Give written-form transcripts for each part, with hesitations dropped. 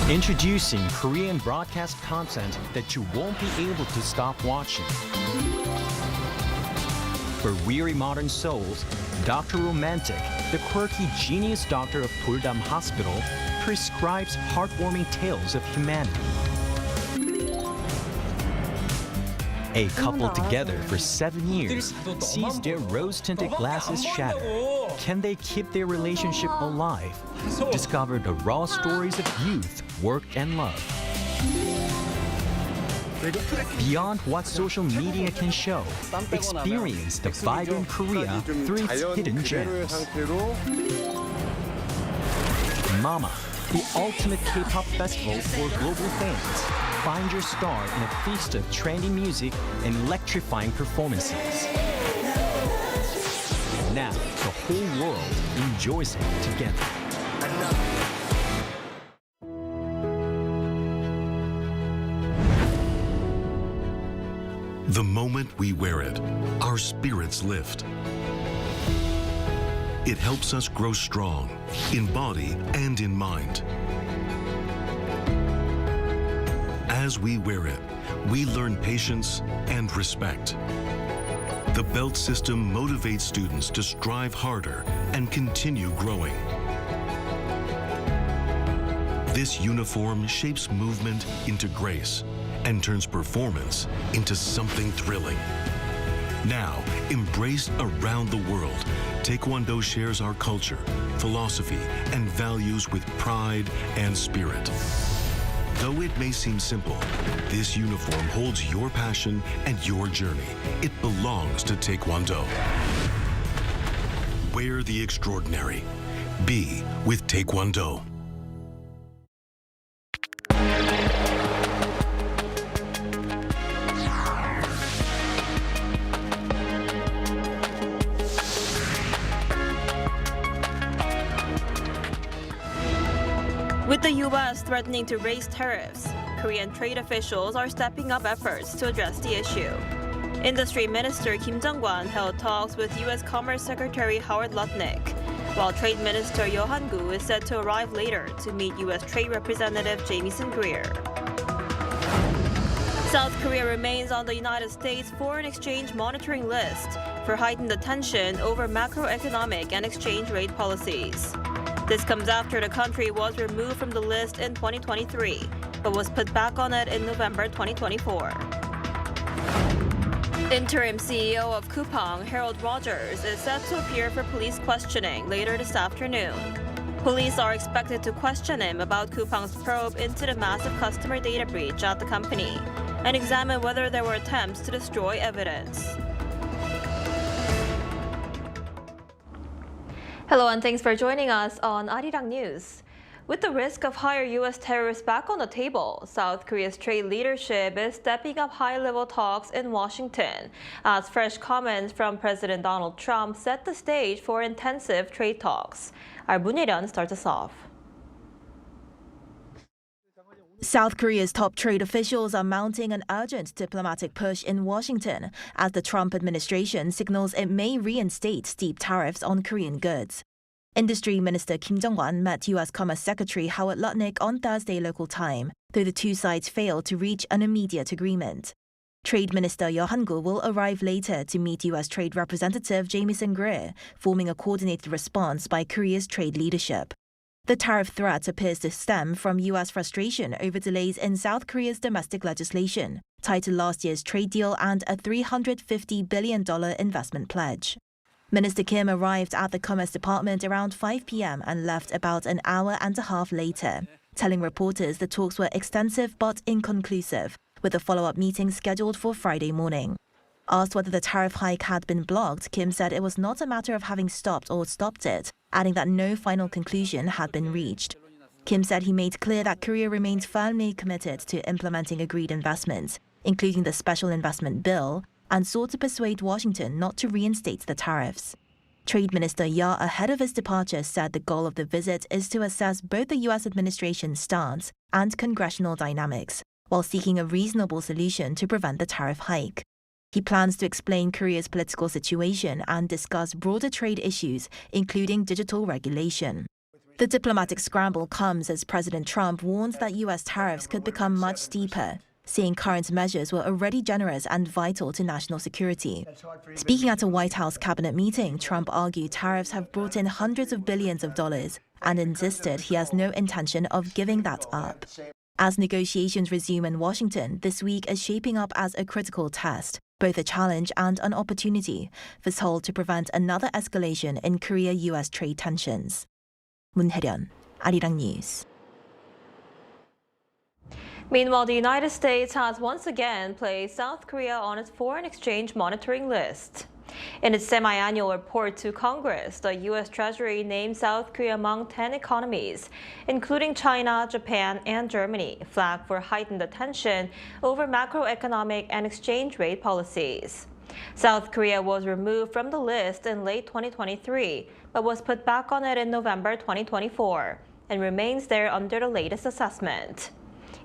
Introducing Korean broadcast content that you won't be able to stop watching. For weary modern souls, Dr. Romantic, the quirky genius doctor of Puldam Hospital, prescribes heartwarming tales of humanity. A couple together for 7 years sees their rose-tinted glasses shatter. Can they keep their relationship alive? Discover the raw stories of youth, work, and love. Beyond what social media can show, experience the vibrant Korea through its hidden gems. Mama, the ultimate K-pop festival for global fans. Find your star in a feast of trendy music and electrifying performances. Now, the whole world enjoys it together. The moment we wear it, our spirits lift. It helps us grow strong in body and in mind. As we wear it, we learn patience and respect. The belt system motivates students to strive harder and continue growing. This uniform shapes movement into grace and turns performance into something thrilling. Now, embraced around the world, Taekwondo shares our culture, philosophy, and values with pride and spirit. Though it may seem simple, this uniform holds your passion and your journey. It belongs to Taekwondo. Wear the extraordinary. Be with Taekwondo. With the U.S. threatening to raise tariffs, Korean trade officials are stepping up efforts to address the issue. Industry Minister Kim Jung-kwan held talks with U.S. Commerce Secretary Howard Lutnick, while Trade Minister Yo Han-gu is set to arrive later to meet U.S. Trade Representative Jamieson Greer. South Korea remains on the United States Foreign Exchange Monitoring List for heightened attention over macroeconomic and exchange rate policies. This comes after the country was removed from the list in 2023, but was put back on it in November 2024. Interim CEO of Coupang, Rogers, is set to appear for police questioning later this afternoon. Police are expected to question him about Coupang's probe into the massive customer data breach at the company and examine whether there were attempts to destroy evidence. Hello and thanks for joining us on Arirang News. With the risk of higher U.S. tariffs back on the table, South Korea's trade leadership is stepping up high-level talks in Washington as fresh comments from President Donald Trump set the stage for intensive trade talks. Our Munyeon starts us off. South Korea's top trade officials are mounting an urgent diplomatic push in Washington as the Trump administration signals it may reinstate steep tariffs on Korean goods. Industry Minister Kim Jong-un met U.S. Commerce Secretary Howard Lutnick on Thursday local time, though the two sides failed to reach an immediate agreement. Trade Minister Yo Han-gu will arrive later to meet U.S. Trade Representative Jamieson Greer, forming a coordinated response by Korea's trade leadership. The tariff threat appears to stem from U.S. frustration over delays in South Korea's domestic legislation, tied to last year's trade deal and a $350 billion investment pledge. Minister Kim arrived at the Commerce Department around 5 p.m. and left about an hour and a half later, telling reporters the talks were extensive but inconclusive, with a follow-up meeting scheduled for Friday morning. Asked whether the tariff hike had been blocked, Kim said it was not a matter of having stopped or stopped it, adding that no final conclusion had been reached. Kim said he made clear that Korea remains firmly committed to implementing agreed investments, including the special investment bill, and sought to persuade Washington not to reinstate the tariffs. Trade Minister Ya, ahead of his departure, said the goal of the visit is to assess both the U.S. administration's stance and congressional dynamics, while seeking a reasonable solution to prevent the tariff hike. He plans to explain Korea's political situation and discuss broader trade issues, including digital regulation. The diplomatic scramble comes as President Trump warns that U.S. tariffs could become much steeper, saying current measures were already generous and vital to national security. Speaking at a White House cabinet meeting, Trump argued tariffs have brought in hundreds of billions of dollars and insisted he has no intention of giving that up. As negotiations resume in Washington, this week is shaping up as a critical test, both a challenge and an opportunity for Seoul to prevent another escalation in Korea-U.S. trade tensions. 문혜련, Arirang News. Meanwhile, the United States has once again placed South Korea on its foreign exchange monitoring list. In its semi-annual report to Congress, the U.S. Treasury named South Korea among 10 economies, including China, Japan, and Germany, flagged for heightened attention over macroeconomic and exchange rate policies. South Korea was removed from the list in late 2023, but was put back on it in November 2024, and remains there under the latest assessment.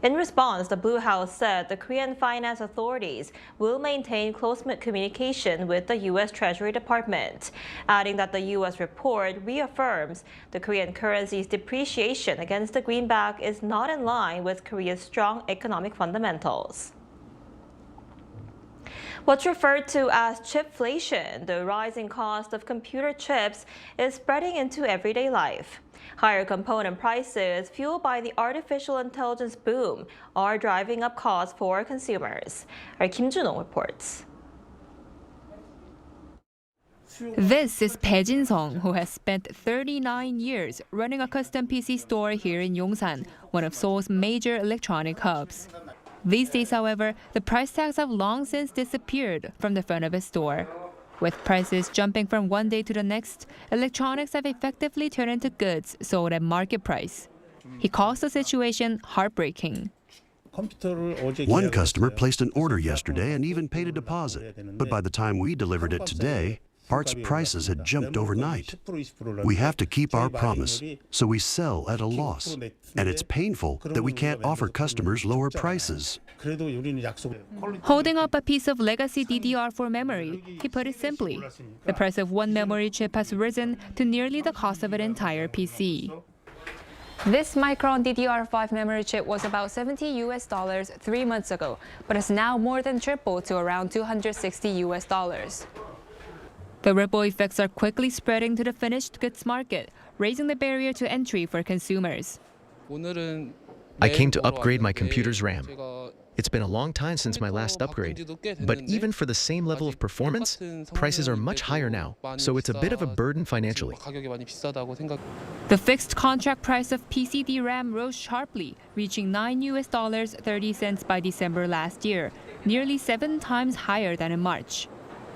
In response, the Blue House said the Korean finance authorities will maintain close communication with the U.S. Treasury Department, adding that the U.S. report reaffirms the Korean currency's depreciation against the greenback is not in line with Korea's strong economic fundamentals. What's referred to as chipflation, the rising cost of computer chips, is spreading into everyday life. Higher component prices, fueled by the artificial intelligence boom, are driving up costs for consumers. Our Kim Junong reports. This is Bae Jin-sung, who has spent 39 years running a custom PC store here in Yongsan, one of Seoul's major electronic hubs. These days, however, the price tags have long since disappeared from the front of his store. With prices jumping from one day to the next, electronics have effectively turned into goods sold at market price. He calls the situation heartbreaking. One customer placed an order yesterday and even paid a deposit, but by the time we delivered it today, parts prices had jumped overnight. We have to keep our promise, so we sell at a loss. And it's painful that we can't offer customers lower prices. Holding up a piece of legacy DDR4 memory, he put it simply. The price of one memory chip has risen to nearly the cost of an entire PC. This Micron DDR5 memory chip was about $70 3 months ago, but has now more than tripled to around $260. The ripple effects are quickly spreading to the finished goods market, raising the barrier to entry for consumers. I came to upgrade my computer's RAM. It's been a long time since my last upgrade, but even for the same level of performance, prices are much higher now, so it's a bit of a burden financially. The fixed contract price of PC DRAM rose sharply, reaching $9.30 by December last year, nearly 7 times higher than in March.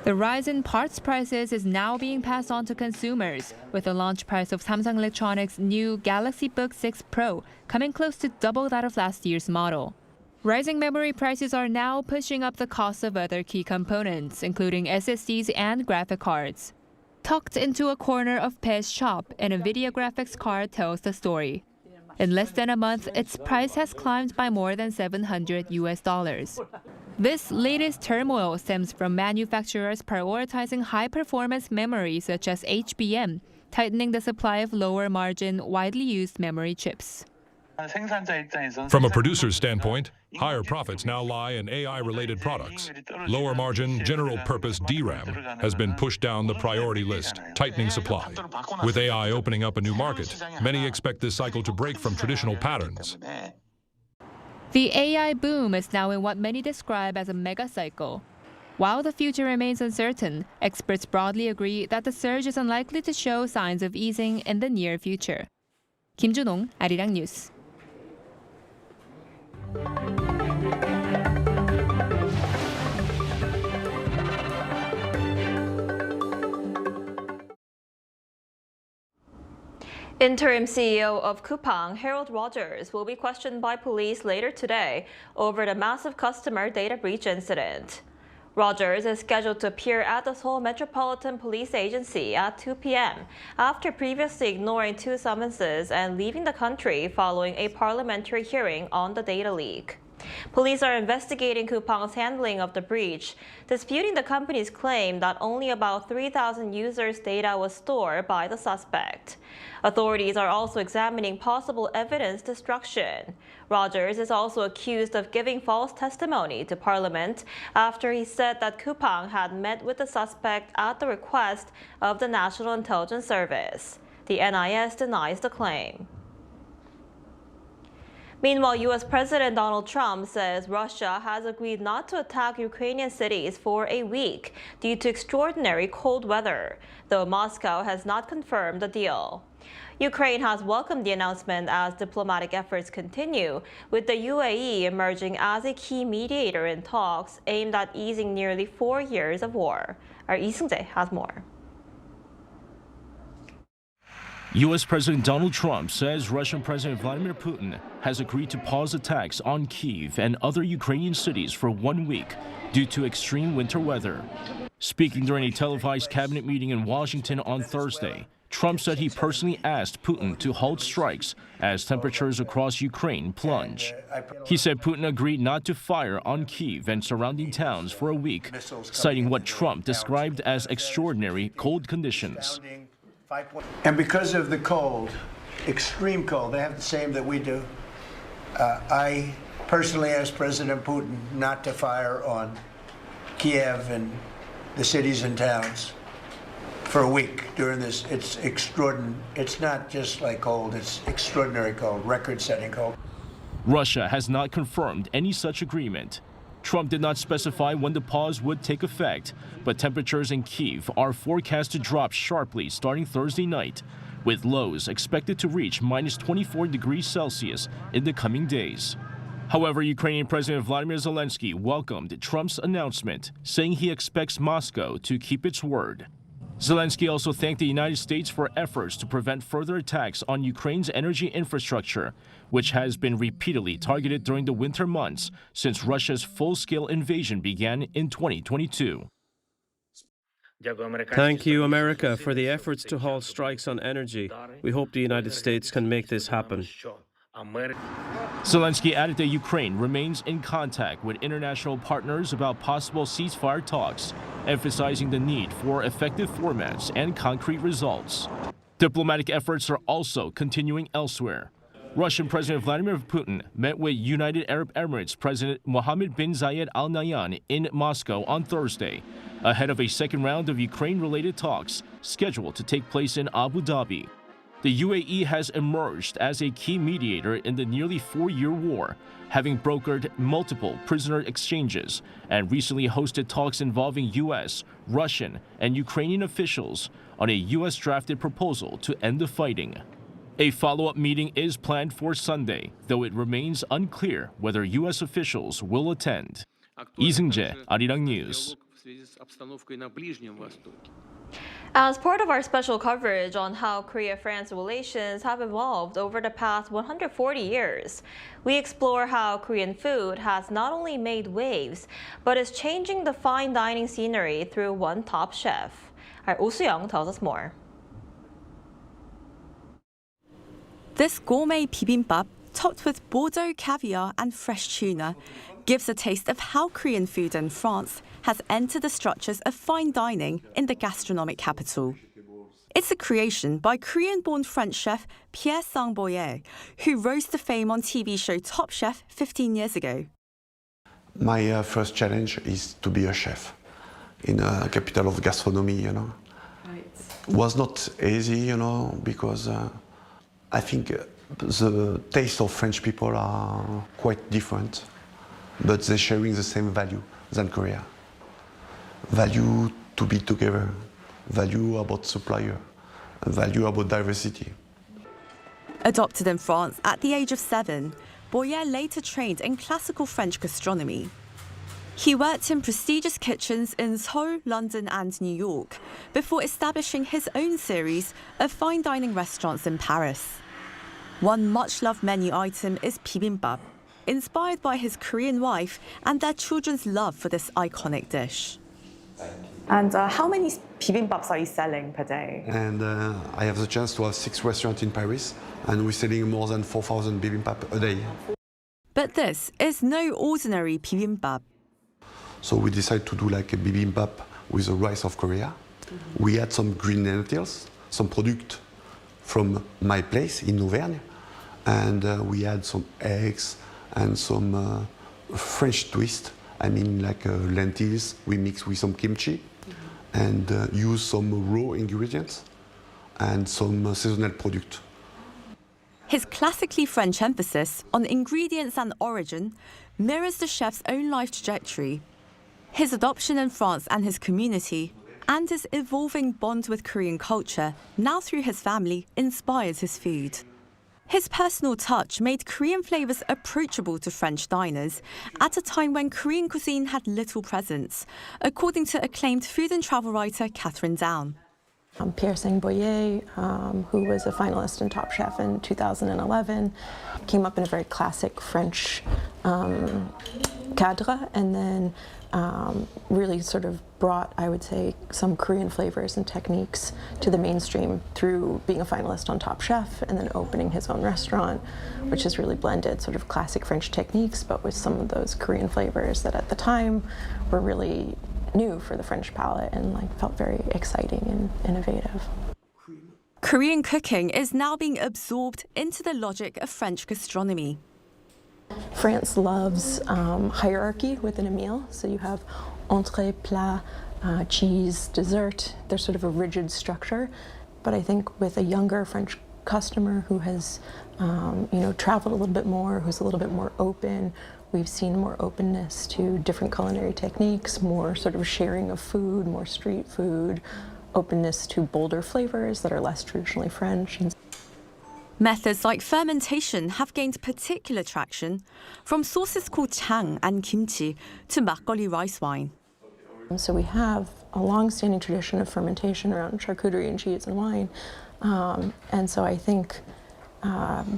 The rise in parts prices is now being passed on to consumers, with the launch price of Samsung Electronics' new Galaxy Book 6 Pro coming close to double that of last year's model. Rising memory prices are now pushing up the cost of other key components, including SSDs and graphic cards. Tucked into a corner of Pe's shop, and a videographics card tells the story. In less than a month, its price has climbed by more than $700. This latest turmoil stems from manufacturers prioritizing high-performance memory such as HBM, tightening the supply of lower-margin, widely used memory chips. From a producer's standpoint, higher profits now lie in AI-related products. Lower margin, general-purpose DRAM has been pushed down the priority list, tightening supply. With AI opening up a new market, many expect this cycle to break from traditional patterns. The AI boom is now in what many describe as a mega cycle. While the future remains uncertain, experts broadly agree that the surge is unlikely to show signs of easing in the near future. Kim Junong, Arirang News. Interim CEO of Coupang, Rogers, will be questioned by police later today over the massive customer data breach incident. Rogers is scheduled to appear at the Seoul Metropolitan Police Agency at 2 p.m. after previously ignoring 2 summonses and leaving the country following a parliamentary hearing on the data leak. Police are investigating Coupang's handling of the breach, disputing the company's claim that only about 3,000 users' data was stored by the suspect. Authorities are also examining possible evidence destruction. Rogers is also accused of giving false testimony to Parliament after he said that Coupang had met with the suspect at the request of the National Intelligence Service. The NIS denies the claim. Meanwhile, U.S. President Donald Trump says Russia has agreed not to attack Ukrainian cities for a week due to extraordinary cold weather, though Moscow has not confirmed the deal. Ukraine has welcomed the announcement as diplomatic efforts continue, with the UAE emerging as a key mediator in talks aimed at easing nearly 4 years of war. Our Lee Seung-jae has more. U.S. President Donald Trump says Russian President Vladimir Putin has agreed to pause attacks on Kyiv and other Ukrainian cities for 1 week due to extreme winter weather. Speaking during a televised cabinet meeting in Washington on Thursday, Trump said he personally asked Putin to halt strikes as temperatures across Ukraine plunge. He said Putin agreed not to fire on Kyiv and surrounding towns for a week, citing what Trump described as extraordinary cold conditions. And because of the cold, extreme cold, they have the same that we do. I personally asked President Putin not to fire on Kyiv and the cities and towns for a week during this. It's extraordinary. It's not just like cold, it's extraordinary cold, record-setting cold. Russia has not confirmed any such agreement. Trump did not specify when the pause would take effect, but temperatures in Kyiv are forecast to drop sharply starting Thursday night, with lows expected to reach minus 24 degrees Celsius in the coming days. However, Ukrainian President Vladimir Zelensky welcomed Trump's announcement, saying he expects Moscow to keep its word. Zelensky also thanked the United States for efforts to prevent further attacks on Ukraine's energy infrastructure, which has been repeatedly targeted during the winter months since Russia's full-scale invasion began in 2022. Thank you, America, for the efforts to halt strikes on energy. We hope the United States can make this happen. Zelensky added that Ukraine remains in contact with international partners about possible ceasefire talks, emphasizing the need for effective formats and concrete results. Diplomatic efforts are also continuing elsewhere. Russian President Vladimir Putin met with United Arab Emirates President Mohammed bin Zayed Al Nahyan in Moscow on Thursday, ahead of a second round of Ukraine-related talks scheduled to take place in Abu Dhabi. The UAE has emerged as a key mediator in the nearly 4-year war, having brokered multiple prisoner exchanges and recently hosted talks involving U.S., Russian, and Ukrainian officials on a U.S.-drafted proposal to end the fighting. A follow-up meeting is planned for Sunday, though it remains unclear whether U.S. officials will attend. Lee Seung-jae, Arirang News. As part of our special coverage on how Korea-France relations have evolved over the past 140 years, we explore how Korean food has not only made waves, but is changing the fine dining scenery through one top chef. Our Oh Soo-young tells us more. This gourmet bibimbap, topped with Bordeaux caviar and fresh tuna, gives a taste of how Korean food in France has entered the structures of fine dining in the gastronomic capital. It's a creation by Korean-born French chef Pierre Sang-Boyer, who rose to fame on TV show Top Chef 15 years ago. My first challenge is to be a chef in a capital of gastronomy, you know. Right. It was not easy, you know, because I think the taste of French people are quite different, but they're sharing the same value than Korea. Value to be together, value about supplier, value about diversity. Adopted in France at the age of 7, Boyer later trained in classical French gastronomy. He worked in prestigious kitchens in Seoul, London and New York before establishing his own series of fine dining restaurants in Paris. One much-loved menu item is bibimbap, inspired by his Korean wife and their children's love for this iconic dish. And how many bibimbaps are you selling per day? And I have the chance to have 6 restaurants in Paris, and we're selling more than 4,000 bibimbap a day. But this is no ordinary bibimbap. So we decided to do like a bibimbap with the rice of Korea. Mm-hmm. We had some green lentils, some product from my place in Auvergne, and we had some eggs and some French twist. I mean, like lentils, we mix with some kimchi, mm-hmm. and use some raw ingredients and some seasonal product. His classically French emphasis on ingredients and origin mirrors the chef's own life trajectory. His adoption in France and his community, and his evolving bond with Korean culture, now through his family, inspires his food. His personal touch made Korean flavours approachable to French diners at a time when Korean cuisine had little presence, according to acclaimed food and travel writer Catherine Down. Pierre Sang-Boyer, who was a finalist in Top Chef in 2011, came up in a very classic French cadre, and then really sort of brought, I would say, some Korean flavors and techniques to the mainstream through being a finalist on Top Chef and then opening his own restaurant, which has really blended sort of classic French techniques, but with some of those Korean flavors that at the time were really new for the French palate and felt very exciting and innovative. Korean cooking is now being absorbed into the logic of French gastronomy. France loves hierarchy within a meal, so you have entrée, plat, cheese, dessert. There's sort of a rigid structure, but I think with a younger French customer who has traveled a little bit more, who's a little bit more open, we've seen more openness to different culinary techniques, more sort of sharing of food, more street food, openness to bolder flavors that are less traditionally French. Methods like fermentation have gained particular traction, from sauces called chang and kimchi to makgeolli rice wine. So we have a long-standing tradition of fermentation around charcuterie and cheese and wine, and so I think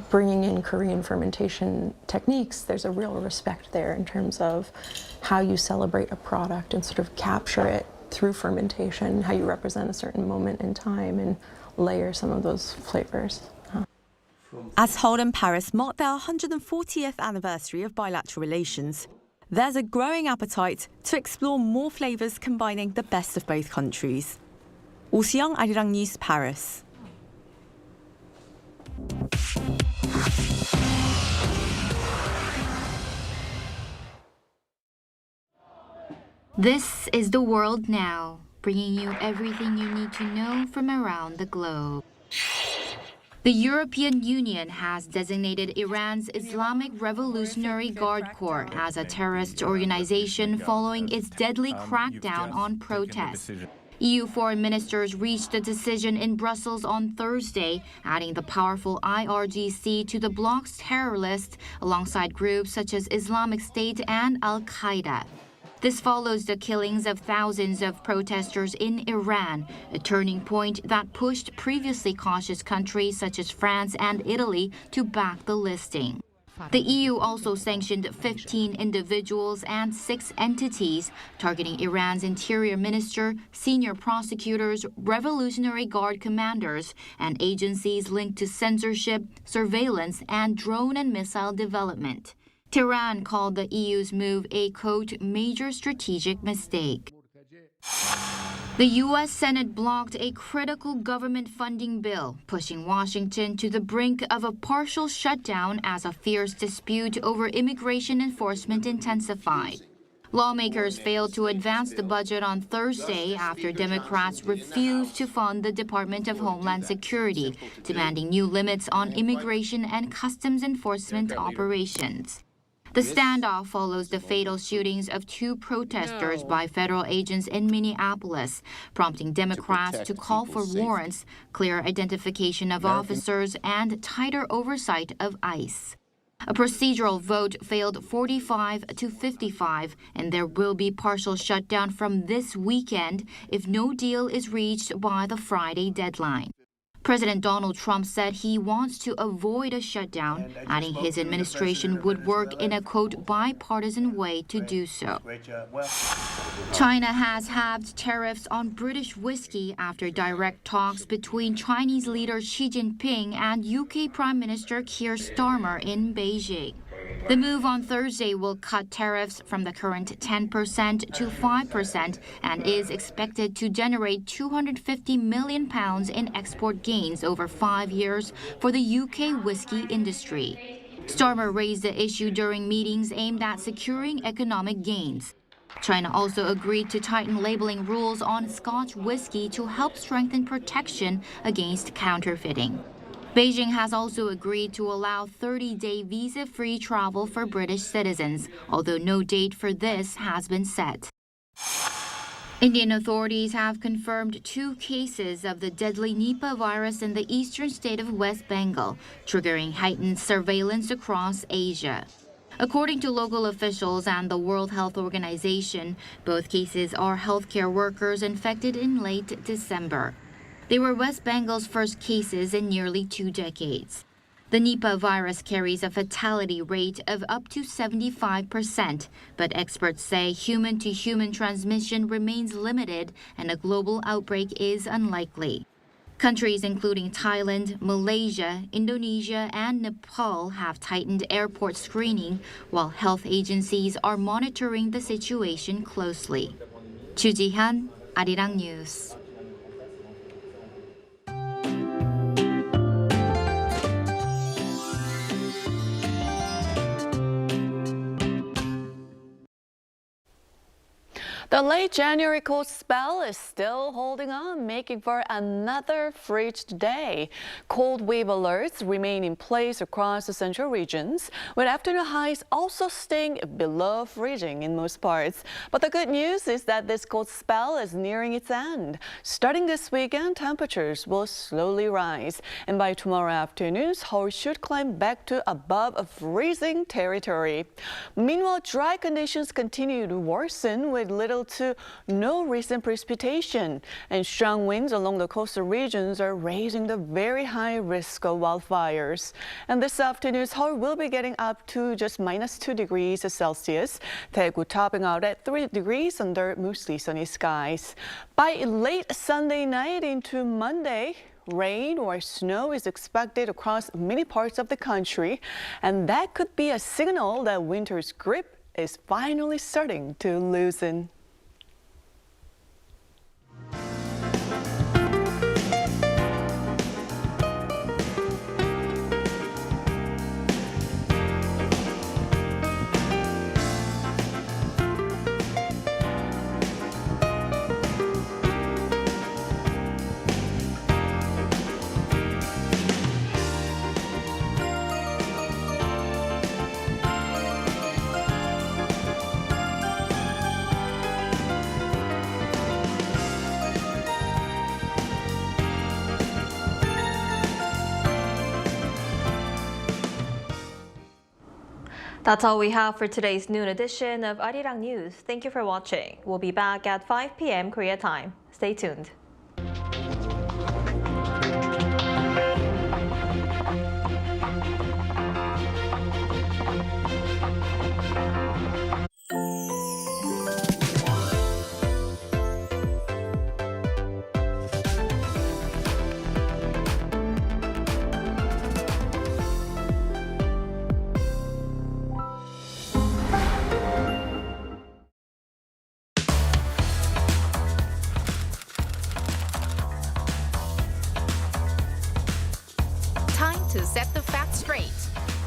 bringing in Korean fermentation techniques, there's a real respect there in terms of how you celebrate a product and sort of capture it through fermentation, how you represent a certain moment in time and layer some of those flavors. This is The World Now, bringing you everything you need to know from around the globe. The European Union has designated Iran's Islamic Revolutionary Guard Corps as a terrorist organization following its deadly crackdown on protests. EU foreign ministers reached a decision in Brussels on Thursday, adding the powerful IRGC to the bloc's terror list alongside groups such as Islamic State and Al-Qaeda. This follows the killings of thousands of protesters in Iran, a turning point that pushed previously cautious countries such as France and Italy to back the listing. The EU also sanctioned 15 individuals and 6 entities, targeting Iran's interior minister, senior prosecutors, Revolutionary Guard commanders, and agencies linked to censorship, surveillance, and drone and missile development. Tehran called the EU's move a, quote, major strategic mistake. The U.S. Senate blocked a critical government funding bill, pushing Washington to the brink of a partial shutdown as a fierce dispute over immigration enforcement intensified. Lawmakers failed to advance the budget on Thursday after Democrats refused to fund the Department of Homeland Security, demanding new limits on immigration and customs enforcement operations. The standoff follows the fatal shootings of 2 protesters by federal agents in Minneapolis, prompting Democrats to call for warrants, clear identification of officers, and tighter oversight of ICE. A procedural vote failed 45 to 55, and there will be partial shutdown from this weekend if no deal is reached by the Friday deadline. President Donald Trump said he wants to avoid a shutdown, adding his administration would work in a, quote, bipartisan way to do so. China has halved tariffs on British whiskey after direct talks between Chinese leader Xi Jinping and UK Prime Minister Keir Starmer in Beijing. The move on Thursday will cut tariffs from the current 10% to 5% and is expected to generate £250 million in export gains over 5 years for the UK whiskey industry. Starmer raised the issue during meetings aimed at securing economic gains. China also agreed to tighten labeling rules on Scotch whiskey to help strengthen protection against counterfeiting. Beijing has also agreed to allow 30-day visa-free travel for British citizens, although no date for this has been set. Indian authorities have confirmed 2 cases of the deadly Nipah virus in the eastern state of West Bengal, triggering heightened surveillance across Asia. According to local officials and the World Health Organization, both cases are healthcare workers infected in late December. They were West Bengal's first cases in nearly 2 decades. The Nipah virus carries a fatality rate of up to 75%, but experts say human-to-human transmission remains limited and a global outbreak is unlikely. Countries including Thailand, Malaysia, Indonesia, and Nepal have tightened airport screening, while health agencies are monitoring the situation closely. Chu Ji-han, Arirang News. The late January cold spell is still holding on, making for another frigid day. Cold wave alerts remain in place across the central regions, with afternoon highs also staying below freezing in most parts. But the good news is that this cold spell is nearing its end. Starting this weekend, temperatures will slowly rise, and by tomorrow afternoon, Seoul should climb back to above freezing territory. Meanwhile, dry conditions continue to worsen with little to no recent precipitation, and strong winds along the coastal regions are raising the very high risk of wildfires. And this afternoon, Seoul will be getting up to just -2 degrees Celsius, Daegu topping out at 3 degrees under mostly sunny skies. By late Sunday night into Monday, rain or snow is expected across many parts of the country, and that could be a signal that winter's grip is finally starting to loosen. That's all we have for today's noon edition of Arirang News. Thank you for watching. We'll be back at 5 p.m. Korea time. Stay tuned. to set the facts straight.